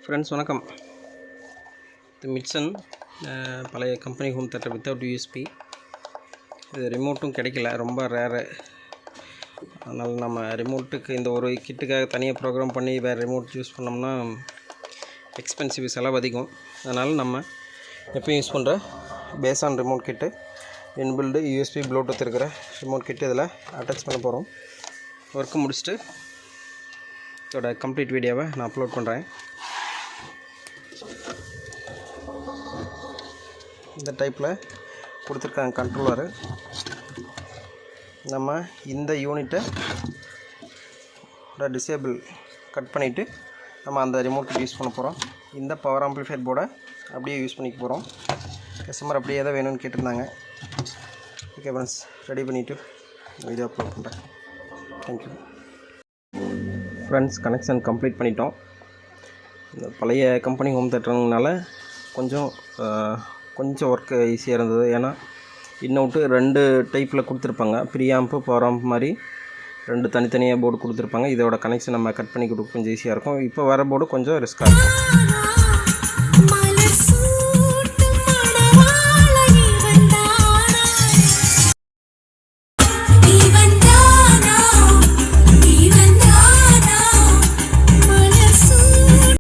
Friends வணக்கம். இது மிட்சன் பழைய company home theatre without USB. இது ரிமோட்டும் கிடைக்கல, ரொம்ப ரேரு. அதனால் நம்ம ரிமோட்டுக்கு இந்த ஒரு கிட்டுக்காக தனியாக ப்ரோக்ராம் பண்ணி வேறு ரிமோட் யூஸ் பண்ணோம்னா எக்ஸ்பென்சிவ், செலவு அதிகம். அதனால் நம்ம எப்போயும் யூஸ் பண்ணுற பேஸான் remote kit, inbuilt USB Bluetooth இருக்கிற ரிமோட் கிட்டு இதில் அட்டாச் பண்ண போகிறோம். ஒர்க்கு முடிச்சுட்டு இதோட கம்ப்ளீட் வீடியோவை நான் அப்லோட் பண்ணுறேன். இந்த டைப்பில் கொடுத்துருக்காங்க கண்ட்ரோலரு. நம்ம இந்த யூனிட்டை டிசேபிள் கட் பண்ணிவிட்டு நம்ம அந்த ரிமோட்டுக்கு யூஸ் பண்ண போகிறோம். இந்த பவர் ஆம்ப்ளிஃபையர் போர்டை அப்படியே யூஸ் பண்ணிக்க போகிறோம். கஸ்டமர் அப்படியே தான் வேணும்னு கேட்டிருந்தாங்க. ஓகே ஃப்ரெண்ட்ஸ், ரெடி பண்ணிவிட்டு வீடியோ அப்லோட் பண்ணுறேன். Thank you friends. கனெக்ஷன் கம்ப்ளீட் பண்ணிட்டோம். இந்த பழைய கம்பெனி ஹோம் தேட்டருனால கொஞ்சம் ஒர்க்கு ஈஸியாக இருந்தது. ஏன்னா இன்னொட்டு 2 டைப்பில் கொடுத்துருப்பாங்க. ப்ரீ ஆம்பு, பவர் ஆம்ப் மாதிரி 2 தனித்தனியாக போர்டு கொடுத்துருப்பாங்க. இதோட கனெக்ஷன் நம்ம கட் பண்ணி கொடுக்க கொஞ்சம் ஈஸியாக இருக்கும். இப்போ வர போர்டு கொஞ்சம் ரிஸ்க்காக இருக்கும்.